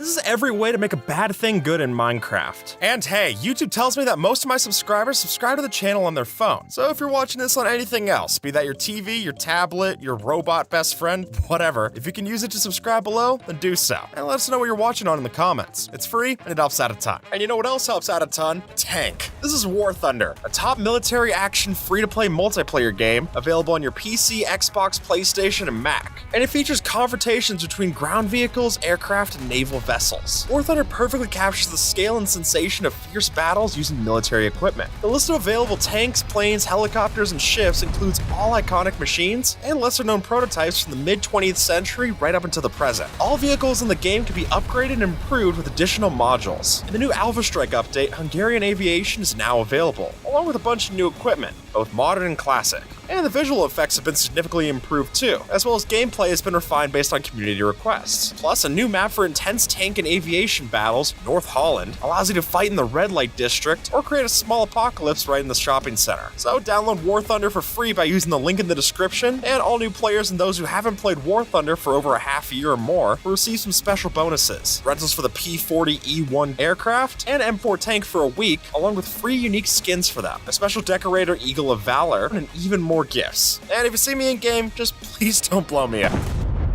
This is every way to make a bad thing good in Minecraft. And hey, YouTube tells me that most of my subscribers subscribe to the channel on their phone. So if you're watching this on anything else, be that your TV, your tablet, your robot best friend, whatever, if you can use it to subscribe below, then do so. And let us know what you're watching on in the comments. It's free and it helps out a ton. And you know what else helps out a ton? Tank. This is War Thunder, a top military action free-to-play multiplayer game available on your PC, Xbox, PlayStation, and Mac. And it features confrontations between ground vehicles, aircraft, and naval vessels. War Thunder perfectly captures the scale and sensation of fierce battles using military equipment. The list of available tanks, planes, helicopters, and ships includes all iconic machines and lesser-known prototypes from the mid-20th century right up until the present. All vehicles in the game can be upgraded and improved with additional modules. In the new Alpha Strike update, Hungarian Aviation is now available, along with a bunch of new equipment, both modern and classic. And the visual effects have been significantly improved too, as well as gameplay has been refined based on community requests. Plus, a new map for intense tank and aviation battles, North Holland, allows you to fight in the Red Light District or create a small apocalypse right in the shopping center. So download War Thunder for free by using the link in the description, and all new players and those who haven't played War Thunder for over a half a year or more will receive some special bonuses. Rentals for the P-40E1 aircraft and M4 tank for a week, along with free unique skins for them, a special decorator Eagle of Valor, and even more gifts. And if you see me in game, just please don't blow me up.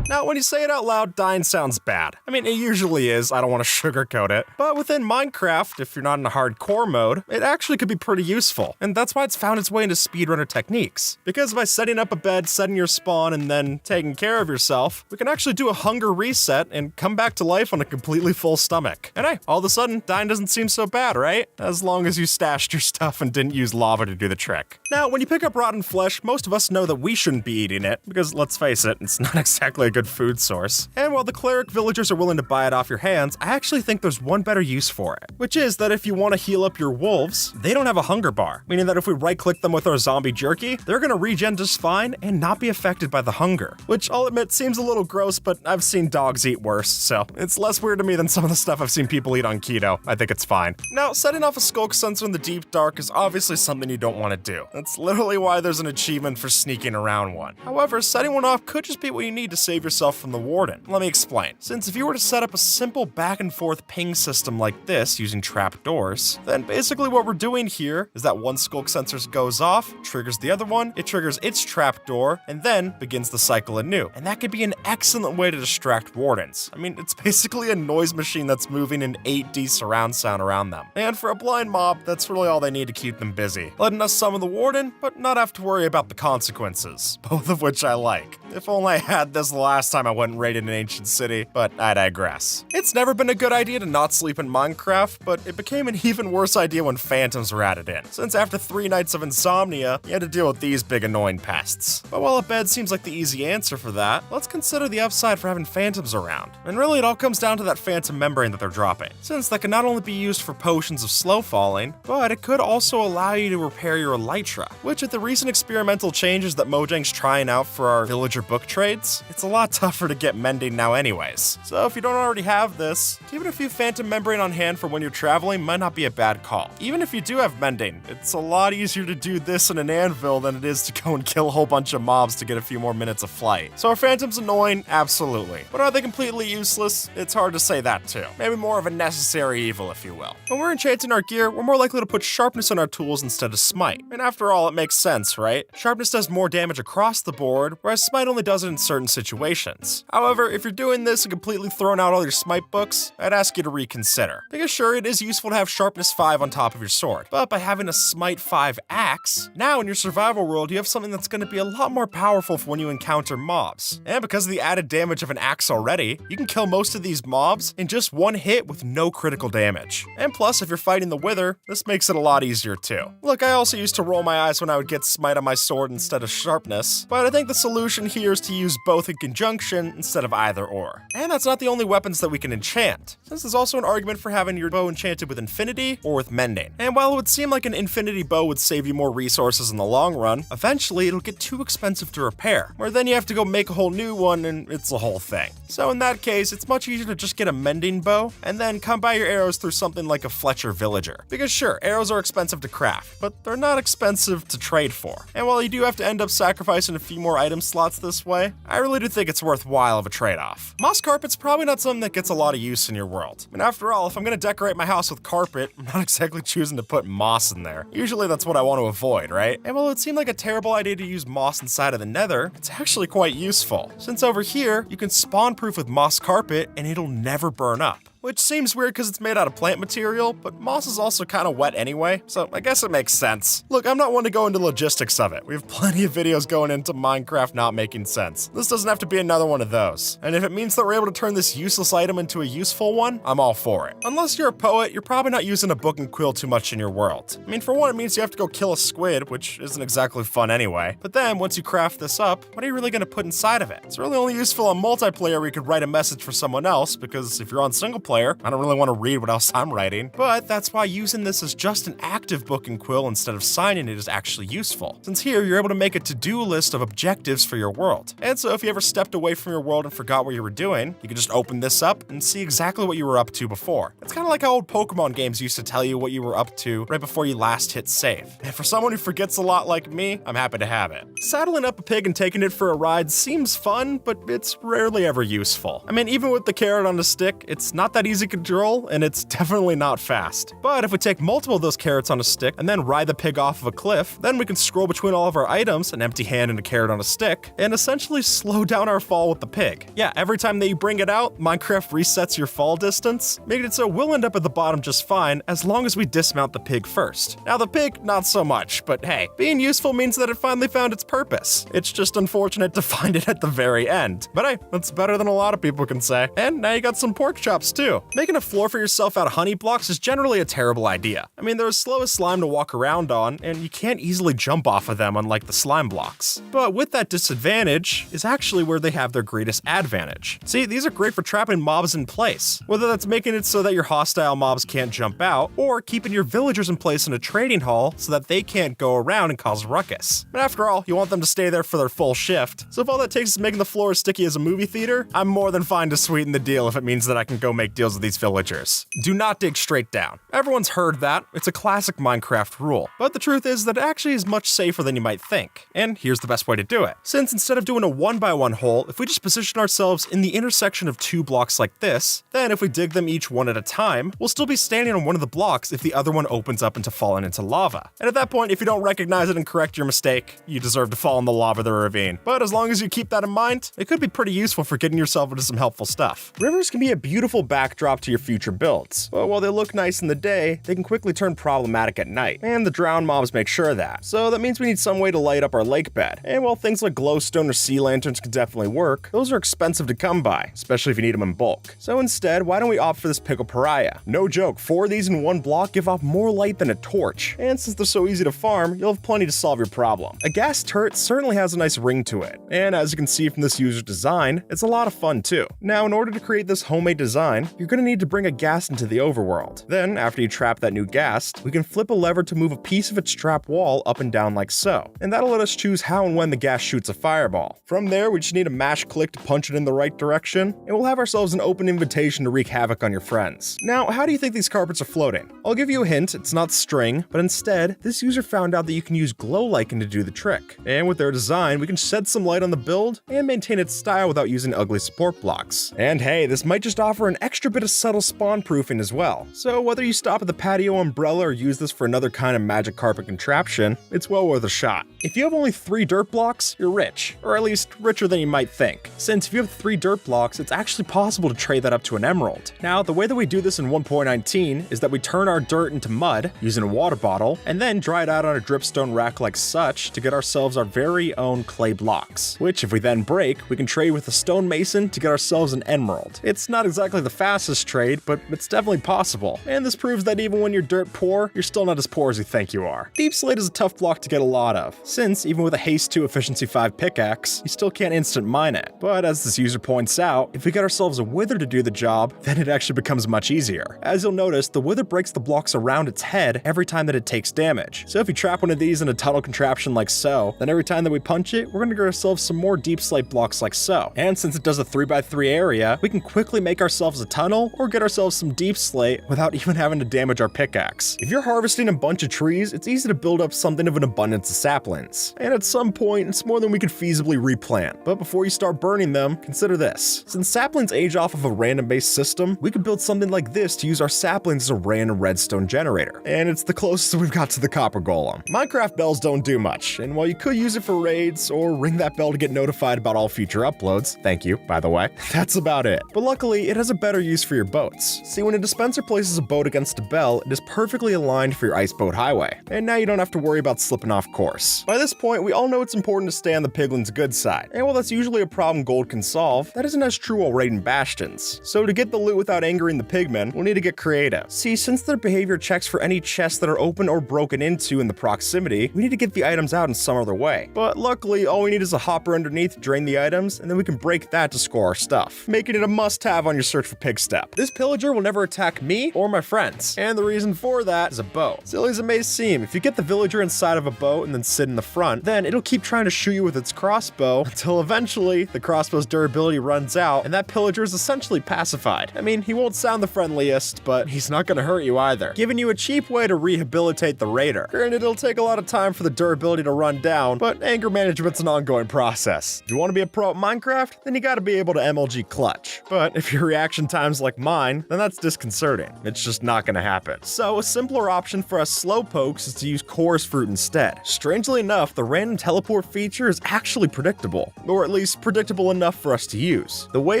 Now, when you say it out loud, dying sounds bad. I mean, it usually is, I don't want to sugarcoat it. But within Minecraft, if you're not in a hardcore mode, it actually could be pretty useful. And that's why it's found its way into speedrunner techniques. Because by setting up a bed, setting your spawn, and then taking care of yourself, we can actually do a hunger reset and come back to life on a completely full stomach. And hey, all of a sudden, dying doesn't seem so bad, right? As long as you stashed your stuff and didn't use lava to do the trick. Now, when you pick up rotten flesh, most of us know that we shouldn't be eating it, because let's face it, it's not exactly a good food source. And while the cleric villagers are willing to buy it off your hands, I actually think there's one better use for it, which is that if you want to heal up your wolves, they don't have a hunger bar, meaning that if we right-click them with our zombie jerky, they're gonna regen just fine and not be affected by the hunger, which I'll admit seems a little gross, but I've seen dogs eat worse, so it's less weird to me than some of the stuff I've seen people eat on keto. I think it's fine. Now, setting off a skulk sensor in the deep dark is obviously something you don't want to do. That's literally why there's an achievement for sneaking around one. However, setting one off could just be what you need to save yourself from the warden. Let me explain. Since if you were to set up a simple back and forth ping system like this using trapdoors, then basically what we're doing here is that one skulk sensor goes off, triggers the other one, it triggers its trapdoor, and then begins the cycle anew. And that could be an excellent way to distract wardens. I mean, it's basically a noise machine that's moving in 8D surround sound around them. And for a blind mob, that's really all they need to keep them busy. Letting us summon the warden, but not have to worry about the consequences, both of which I like. If only I had this the last time I went and raided an ancient city, but I digress. It's never been a good idea to not sleep in Minecraft, but it became an even worse idea when phantoms were added in, since after 3 nights of insomnia, you had to deal with these big annoying pests. But while a bed seems like the easy answer for that, let's consider the upside for having phantoms around. And really it all comes down to that phantom membrane that they're dropping, since that can not only be used for potions of slow falling, but it could also allow you to repair your elytra, which with the recent experimental changes that Mojang's trying out for our villager book trades, it's a lot tougher to get mending now anyways. So if you don't already have this, keeping a few phantom membrane on hand for when you're traveling might not be a bad call. Even if you do have mending, it's a lot easier to do this in an anvil than it is to go and kill a whole bunch of mobs to get a few more minutes of flight. So are phantoms annoying? Absolutely. But are they completely useless? It's hard to say that too. Maybe more of a necessary evil, if you will. When we're enchanting our gear, we're more likely to put sharpness on our tools instead of smite. And after all, it makes sense, right? Sharpness does more damage across the board, whereas smite only does it in certain situations. However, if you're doing this and completely throwing out all your smite books, I'd ask you to reconsider. Because sure, it is useful to have sharpness 5 on top of your sword, but by having a smite 5 axe, now in your survival world you have something that's going to be a lot more powerful for when you encounter mobs. And because of the added damage of an axe already, you can kill most of these mobs in just one hit with no critical damage. And plus, if you're fighting the Wither, this makes it a lot easier too. Look, I also used to roll my eyes when I would get smite on my sword instead of sharpness, but I think the solution here is to use both in conjunction instead of either or. And that's not the only weapons that we can enchant, since there's also an argument for having your bow enchanted with infinity or with mending. And while it would seem like an infinity bow would save you more resources in the long run, eventually it'll get too expensive to repair, where then you have to go make a whole new one and it's a whole thing. So in that case, it's much easier to just get a mending bow and then come by your arrows through something like a Fletcher Villager. Because sure, arrows are expensive to craft, but they're not expensive to trade for. And while you do have to end up sacrificing a few more item slots this way, I really do think it's it's worthwhile of a trade-off. Moss carpet's probably not something that gets a lot of use in your world. And after all, if I'm gonna decorate my house with carpet, I'm not exactly choosing to put moss in there. Usually that's what I want to avoid, right? And while it seemed like a terrible idea to use moss inside of the Nether, it's actually quite useful. Since over here, you can spawn-proof with moss carpet and it'll never burn up. Which seems weird because it's made out of plant material, but moss is also kind of wet anyway, so I guess it makes sense. Look, I'm not one to go into logistics of it. We have plenty of videos going into Minecraft not making sense. This doesn't have to be another one of those. And if it means that we're able to turn this useless item into a useful one, I'm all for it. Unless you're a poet, you're probably not using a book and quill too much in your world. I mean, for one, it means you have to go kill a squid, which isn't exactly fun anyway. But then, once you craft this up, what are you really going to put inside of it? It's really only useful on multiplayer where you could write a message for someone else, because if you're on single player, I don't really want to read what else I'm writing. But that's why using this as just an active book and quill instead of signing it is actually useful. Since here, you're able to make a to-do list of objectives for your world. And so if you ever stepped away from your world and forgot what you were doing, you can just open this up and see exactly what you were up to before. It's kind of like how old Pokemon games used to tell you what you were up to right before you last hit save. And for someone who forgets a lot like me, I'm happy to have it. Saddling up a pig and taking it for a ride seems fun, but it's rarely ever useful. I mean, even with the carrot on the stick, it's not that easy to control, and it's definitely not fast. But if we take multiple of those carrots on a stick and then ride the pig off of a cliff, then we can scroll between all of our items, an empty hand and a carrot on a stick, and essentially slow down our fall with the pig. Yeah, every time that you bring it out, Minecraft resets your fall distance, making it so we'll end up at the bottom just fine as long as we dismount the pig first. Now the pig, not so much, but hey, being useful means that it finally found its purpose. It's just unfortunate to find it at the very end. But hey, that's better than a lot of people can say. And now you got some pork chops too. Making a floor for yourself out of honey blocks is generally a terrible idea. I mean, they're as slow as slime to walk around on, and you can't easily jump off of them unlike the slime blocks. But with that disadvantage is actually where they have their greatest advantage. See, these are great for trapping mobs in place, whether that's making it so that your hostile mobs can't jump out, or keeping your villagers in place in a trading hall so that they can't go around and cause ruckus. But after all, you want them to stay there for their full shift, so if all that takes is making the floor as sticky as a movie theater, I'm more than fine to sweeten the deal if it means that I can go make deals with these villagers. Do not dig straight down. Everyone's heard that. It's a classic Minecraft rule. But the truth is that it actually is much safer than you might think. And here's the best way to do it. Since instead of doing a 1x1 hole, if we just position ourselves in the intersection of two blocks like this, then if we dig them each one at a time, we'll still be standing on one of the blocks if the other one opens up into falling into lava. And at that point, if you don't recognize it and correct your mistake, you deserve to fall in the lava of the ravine. But as long as you keep that in mind, it could be pretty useful for getting yourself into some helpful stuff. Rivers can be a beautiful backdrop to your future builds, but while they look nice in the day, they can quickly turn problematic at night, and the drowned mobs make sure of that. So that means we need some way to light up our lake bed. And while things like glowstone or sea lanterns could definitely work, those are expensive to come by, especially if you need them in bulk. So instead, why don't we opt for this pickle pariah? No joke, 4 of these in one block give off more light than a torch, and since they're so easy to farm, you'll have plenty to solve your problem. A gas turret certainly has a nice ring to it, and as you can see from this user's design, it's a lot of fun too. Now, in order to create this homemade design, you're going to need to bring a ghast into the overworld. Then, after you trap that new ghast, we can flip a lever to move a piece of its trap wall up and down like so, and that'll let us choose how and when the ghast shoots a fireball. From there, we just need a mash click to punch it in the right direction, and we'll have ourselves an open invitation to wreak havoc on your friends. Now, how do you think these carpets are floating? I'll give you a hint, it's not string, but instead, this user found out that you can use glow lichen to do the trick. And with their design, we can shed some light on the build and maintain its style without using ugly support blocks. And hey, this might just offer an extra bit of subtle spawn proofing as well. So whether you stop at the patio umbrella or use this for another kind of magic carpet contraption, it's well worth a shot. If you have only 3 dirt blocks, you're rich, or at least richer than you might think. Since if you have 3 dirt blocks, it's actually possible to trade that up to an emerald. Now, the way that we do this in 1.19 is that we turn our dirt into mud using a water bottle, and then dry it out on a dripstone rack like such to get ourselves our very own clay blocks, which if we then break, we can trade with a stonemason to get ourselves an emerald. It's not exactly the fastest trade, but it's definitely possible, and this proves that even when you're dirt poor, you're still not as poor as you think you are. Deep slate is a tough block to get a lot of, since even with a haste 2 efficiency 5 pickaxe, you still can't instant mine it. But as this user points out, if we get ourselves a wither to do the job, then it actually becomes much easier. As you'll notice, the wither breaks the blocks around its head every time that it takes damage. So if you trap one of these in a tunnel contraption like so, then every time that we punch it, we're gonna get ourselves some more deep slate blocks like so. And since it does a 3x3 area, we can quickly make ourselves a tunnel tunnel or get ourselves some deep slate without even having to damage our pickaxe. If you're harvesting a bunch of trees, it's easy to build up something of an abundance of saplings. And at some point, it's more than we could feasibly replant. But before you start burning them, consider this. Since saplings age off of a random-based system, we could build something like this to use our saplings as a random redstone generator. And it's the closest we've got to the copper golem. Minecraft bells don't do much, and while you could use it for raids or ring that bell to get notified about all future uploads, thank you, by the way, that's about it. But luckily, it has a better use for your boats. See, when a dispenser places a boat against a bell, it is perfectly aligned for your ice boat highway, and now you don't have to worry about slipping off course. By this point, we all know it's important to stay on the piglin's good side, and while that's usually a problem gold can solve, that isn't as true while raiding bastions. So to get the loot without angering the pigmen, we'll need to get creative. See, since their behavior checks for any chests that are open or broken into in the proximity, we need to get the items out in some other way. But luckily, all we need is a hopper underneath to drain the items, and then we can break that to score our stuff, making it a must-have on your search for pig step. This pillager will never attack me or my friends, and the reason for that is a bow. Silly as it may seem, if you get the villager inside of a boat and then sit in the front, then it'll keep trying to shoot you with its crossbow until eventually the crossbow's durability runs out and that pillager is essentially pacified. I mean, he won't sound the friendliest, but he's not gonna hurt you either, giving you a cheap way to rehabilitate the raider. Granted, it'll take a lot of time for the durability to run down, but anger management's an ongoing process. If you want to be a pro at Minecraft, then you gotta be able to MLG clutch. But if your reaction time's like mine, then that's disconcerting. It's just not gonna happen. So a simpler option for us slowpokes is to use chorus fruit instead. Strangely enough, the random teleport feature is actually predictable, or at least predictable enough for us to use. The way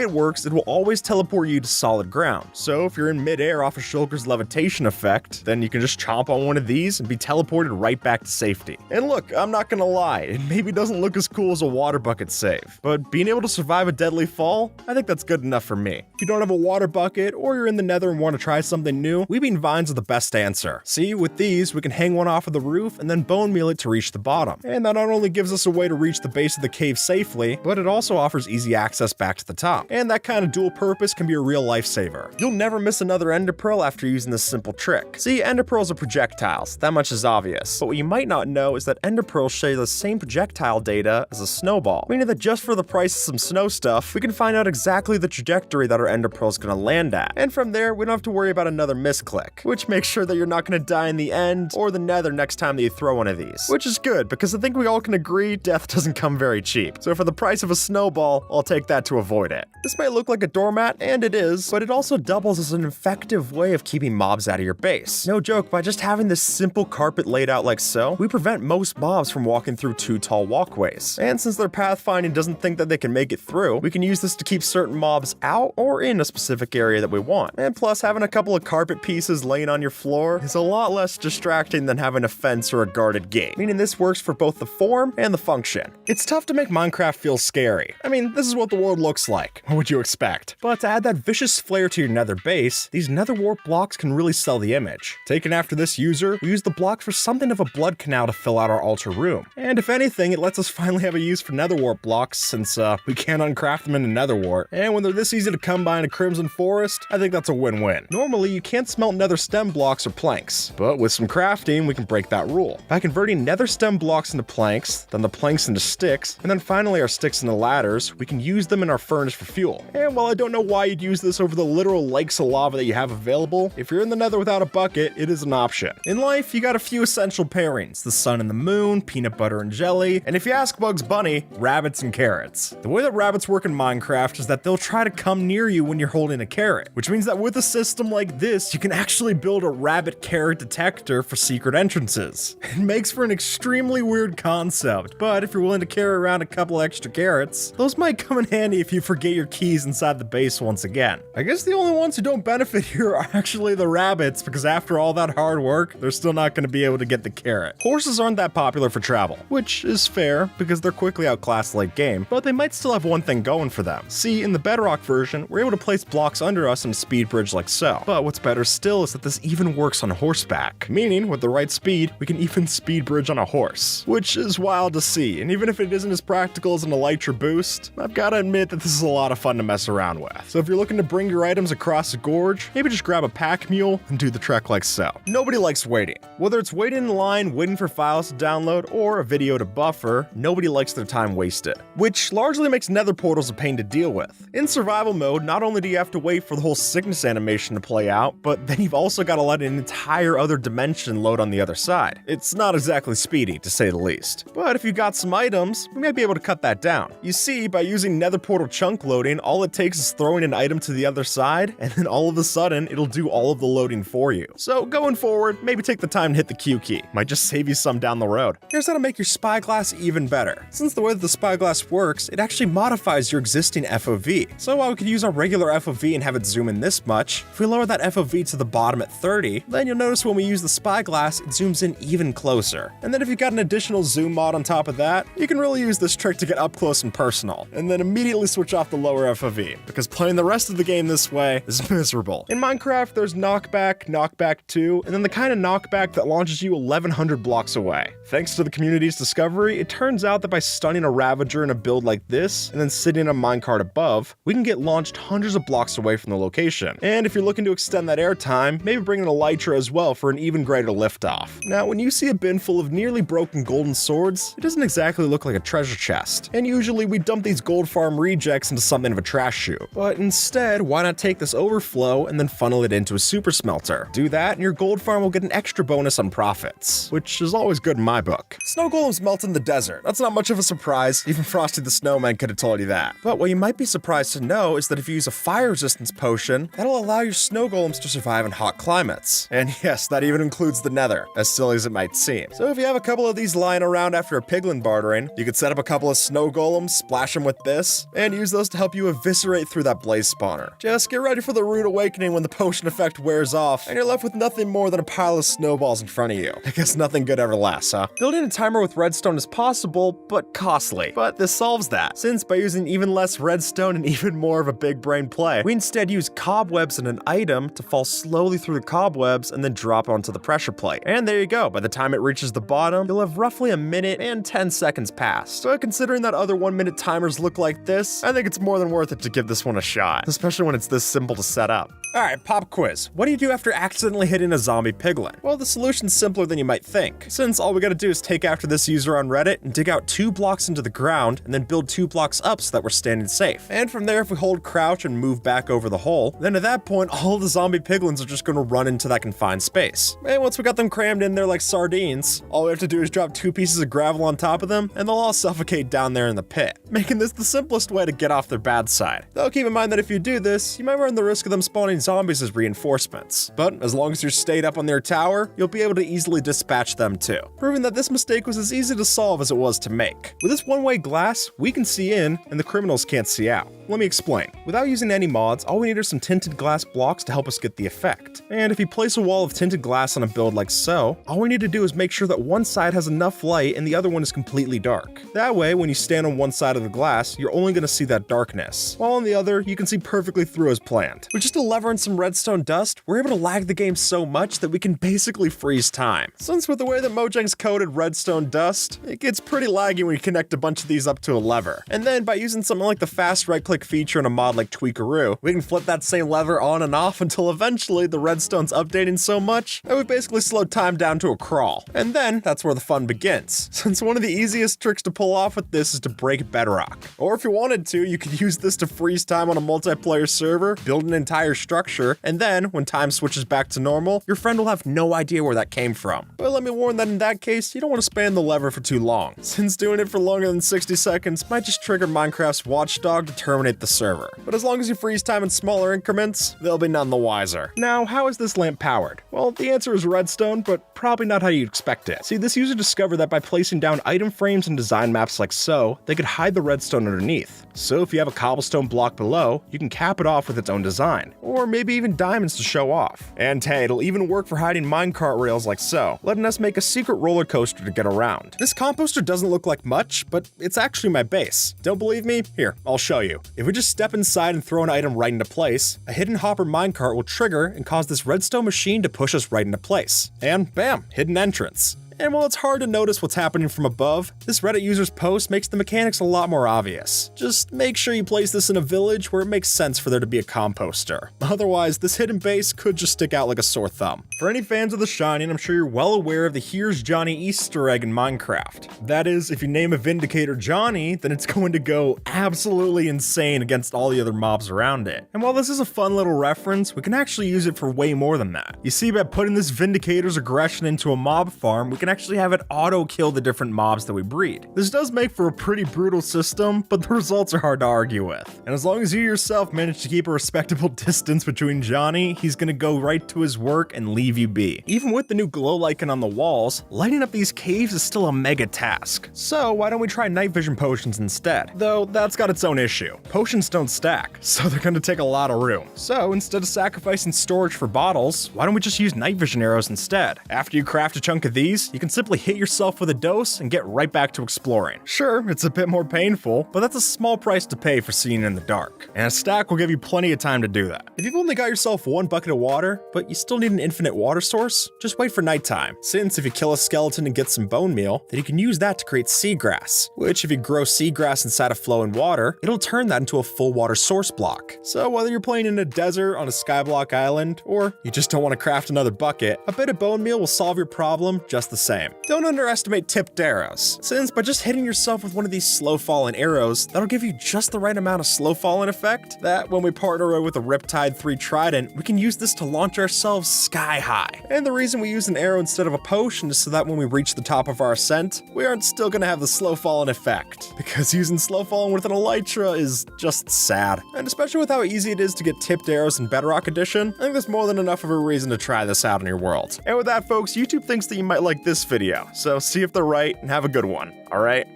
it works, it will always teleport you to solid ground. So if you're in midair off of Shulker's levitation effect, then you can just chomp on one of these and be teleported right back to safety. And look, I'm not gonna lie, it maybe doesn't look as cool as a water bucket save, but being able to survive a deadly fall, I think that's good enough for me. If you don't have a water bucket, or you're in the nether and want to try something new, weaving vines are the best answer. See, with these, we can hang one off of the roof and then bone meal it to reach the bottom. And that not only gives us a way to reach the base of the cave safely, but it also offers easy access back to the top. And that kind of dual purpose can be a real lifesaver. You'll never miss another ender pearl after using this simple trick. See, ender pearls are projectiles, that much is obvious. But what you might not know is that ender pearls share the same projectile data as a snowball, meaning that just for the price of some snow stuff, we can find out exactly the trajectory that our ender pearl is going to land at. And from there, we don't have to worry about another misclick, which makes sure that you're not going to die in the end or the nether next time that you throw one of these. Which is good, because I think we all can agree death doesn't come very cheap. So for the price of a snowball, I'll take that to avoid it. This may look like a doormat, and it is, but it also doubles as an effective way of keeping mobs out of your base. No joke, by just having this simple carpet laid out like so, we prevent most mobs from walking through too tall walkways. And since their pathfinding doesn't think that they can make it through, we can use this to keep certain mobs out or in a specific area that we want. And plus, having a couple of carpet pieces laying on your floor is a lot less distracting than having a fence or a guarded gate, meaning this works for both the form and the function. It's tough to make Minecraft feel scary. I mean, this is what the world looks like. What would you expect? But to add that vicious flair to your nether base, these nether warp blocks can really sell the image. Taken after this user, we use the block for something of a blood canal to fill out our altar room. And if anything, it lets us finally have a use for nether warp blocks since we can't uncraft them in a nether wart. And when they're this easy to come by in a crimson forest, I think that's a win-win. Normally, you can't smelt nether stem blocks or planks, but with some crafting, we can break that rule. By converting nether stem blocks into planks, then the planks into sticks, and then finally our sticks into ladders, we can use them in our furnace for fuel. And while I don't know why you'd use this over the literal lakes of lava that you have available, if you're in the nether without a bucket, it is an option. In life, you got a few essential pairings: the sun and the moon, peanut butter and jelly, and if you ask Bugs Bunny, rabbits and carrots. The way that rabbits work in Minecraft is that they'll try to come near you when you're holding a carrot, which means that with a system like this, you can actually build a rabbit carrot detector for secret entrances. It makes for an extremely weird concept, but if you're willing to carry around a couple extra carrots, those might come in handy if you forget your keys inside the base once again. I guess the only ones who don't benefit here are actually the rabbits, because after all that hard work, they're still not going to be able to get the carrot. Horses aren't that popular for travel, which is fair because they're quickly outclassed late game, but they might still have one thing going for them. See, in the Bedrock version, we're able to place blocks under us in a speed bridge like so. But what's better still is that this even works on horseback, meaning with the right speed, we can even speed bridge on a horse, which is wild to see. And even if it isn't as practical as an Elytra boost, I've got to admit that this is a lot of fun to mess around with. So if you're looking to bring your items across the gorge, maybe just grab a pack mule and do the trek like so. Nobody likes waiting. Whether it's waiting in line, waiting for files to download, or a video to buffer, nobody likes their time wasted, which largely makes nether portals a pain to deal with. In survival mode, not only do you have to wait for the whole sickness animation to play out, but then you've also got to let an entire other dimension load on the other side. It's not exactly speedy, to say the least. But if you got some items, we might be able to cut that down. You see, by using Nether Portal chunk loading, all it takes is throwing an item to the other side, and then all of a sudden, it'll do all of the loading for you. So going forward, maybe take the time to hit the Q key. Might just save you some down the road. Here's how to make your spyglass even better. Since the way that the spyglass works, it actually modifies your existing FOV. So while we could use our regular FOV and have it zoom in this much, if we lower that FOV to the bottom at 30, then you'll notice when we use the spyglass, it zooms in even closer. And then if you got an additional zoom mod on top of that, you can really use this trick to get up close and personal, and then immediately switch off the lower FOV, because playing the rest of the game this way is miserable. In Minecraft, there's knockback, knockback 2, and then the kind of knockback that launches you 1100 blocks away. Thanks to the community's discovery, it turns out that by stunning a Ravager in a build like this, and then sitting a minecart above, we can get launched hundreds of blocks away from the location. And if you're looking to extend that airtime, maybe bring in a Elytra as well for an even greater liftoff. Now, when you see a bin full of nearly broken golden swords, it doesn't exactly look like a treasure chest, and usually we dump these gold farm rejects into something of a trash chute. But instead, why not take this overflow and then funnel it into a super smelter? Do that, and your gold farm will get an extra bonus on profits, which is always good in my book. Snow golems melt in the desert. That's not much of a surprise. Even Frosty the Snowman could have told you that. But what you might be surprised to know is that if you use a fire resistance potion, that'll allow your snow golems to survive in hot climates. And yes, that even includes the nether, as silly as it might seem. So if you have a couple of these lying around after a piglin bartering, you could set up a couple of snow golems, splash them with this, and use those to help you eviscerate through that blaze spawner. Just get ready for the rude awakening when the potion effect wears off, and you're left with nothing more than a pile of snowballs in front of you. I guess nothing good ever lasts, huh? Building a timer with redstone is possible, but costly. But this solves that, since by using even less redstone and even more of a big brain play, we instead use cobwebs and an item to fall slowly through the cobwebs and then drop onto the pressure plate. And there you go, by the time it reaches the bottom, you'll have roughly a minute and 10 seconds passed. So considering that other 1-minute timers look like this, I think it's more than worth it to give this one a shot, especially when it's this simple to set up. Alright, pop quiz. What do you do after accidentally hitting a zombie piglin? Well, the solution's simpler than you might think, since all we gotta do is take after this user on Reddit and dig out 2 blocks into the ground and then build 2 blocks up so that we're standing safe. And from there, if we hold crouch and move back over the hole, then at that point, all the zombie piglins are just gonna run into that confined space. And once we got them crammed in there like sardines, all we have to do is drop 2 pieces of gravel on top of them and they'll all suffocate down there in the pit, making this the simplest way to get off their bad side. Though keep in mind that if you do this, you might run the risk of them spawning zombies as reinforcements. But as long as you're stayed up on their tower, you'll be able to easily dispatch them too, proving that this mistake was as easy to solve as it was to make. With this one-way glass, we can see in and the criminals can't see out. Let me explain. Without using any mods, all we need are some tinted glass blocks to help us get the effect. And if you place a wall of tinted glass on a build like so, all we need to do is make sure that one side has enough light and the other one is completely dark. That way, when you stand on one side of the glass, you're only going to see that darkness, while on the other, you can see perfectly through as planned. With just a lever and some redstone dust, we're able to lag the game so much that we can basically freeze time. Since with the way that Mojang's coded redstone dust, it gets pretty laggy when you connect a bunch of these up to a lever. And then by using something like the fast right-click feature in a mod like Tweakaroo, we can flip that same lever on and off until eventually the redstone's updating so much that we basically slowed time down to a crawl. And then that's where the fun begins, since one of the easiest tricks to pull off with this is to break bedrock. Or if you wanted to, you could use this to freeze time on a multiplayer server, build an entire structure, and then when time switches back to normal, your friend will have no idea where that came from. But let me warn that in that case, you don't want to span the lever for too long, since doing it for longer than 60 seconds might just trigger Minecraft's watchdog to terminate the server. But as long as you freeze time in smaller increments, they'll be none the wiser. Now, how is this lamp powered? Well, the answer is redstone, but probably not how you'd expect it. See, this user discovered that by placing down item frames and design maps like so, they could hide the redstone underneath. So if you have a cobblestone block below, you can cap it off with its own design, or maybe even diamonds to show off. And hey, it'll even work for hiding minecart rails like so, letting us make a secret roller coaster to get around. This composter doesn't look like much, but it's actually my base. Don't believe me? Here, I'll show you. If we just step inside and throw an item right into place, a hidden hopper minecart will trigger and cause this redstone machine to push us right into place. And bam, hidden entrance. And while it's hard to notice what's happening from above, this Reddit user's post makes the mechanics a lot more obvious. Just make sure you place this in a village where it makes sense for there to be a composter. Otherwise, this hidden base could just stick out like a sore thumb. For any fans of The Shining, I'm sure you're well aware of the Here's Johnny Easter egg in Minecraft. That is, if you name a Vindicator Johnny, then it's going to go absolutely insane against all the other mobs around it. And while this is a fun little reference, we can actually use it for way more than that. You see, by putting this Vindicator's aggression into a mob farm, we can actually have it auto-kill the different mobs that we breed. This does make for a pretty brutal system, but the results are hard to argue with. And as long as you yourself manage to keep a respectable distance between Johnny, he's gonna go right to his work and leave you be. Even with the new glow lichen on the walls, lighting up these caves is still a mega task. So why don't we try night vision potions instead? Though that's got its own issue. Potions don't stack, so they're gonna take a lot of room. So instead of sacrificing storage for bottles, why don't we just use night vision arrows instead? After you craft a chunk of these, you can simply hit yourself with a dose and get right back to exploring. Sure, it's a bit more painful, but that's a small price to pay for seeing in the dark. And a stack will give you plenty of time to do that. If you've only got yourself one bucket of water, but you still need an infinite water source, just wait for nighttime. Since if you kill a skeleton and get some bone meal, then you can use that to create seagrass, which if you grow seagrass inside of flowing water, it'll turn that into a full water source block. So whether you're playing in a desert on a skyblock island, or you just don't want to craft another bucket, a bit of bone meal will solve your problem just the same. Don't underestimate tipped arrows, since by just hitting yourself with one of these slow falling arrows, that'll give you just the right amount of slow falling effect that when we partner with a Riptide 3 Trident, we can use this to launch ourselves sky high. And the reason we use an arrow instead of a potion is so that when we reach the top of our ascent, we aren't still gonna have the slow falling effect, because using slow falling with an elytra is just sad. And especially with how easy it is to get tipped arrows in Bedrock Edition, I think there's more than enough of a reason to try this out in your world. And with that, folks, YouTube thinks that you might like this video, so see if they're right and have a good one, alright?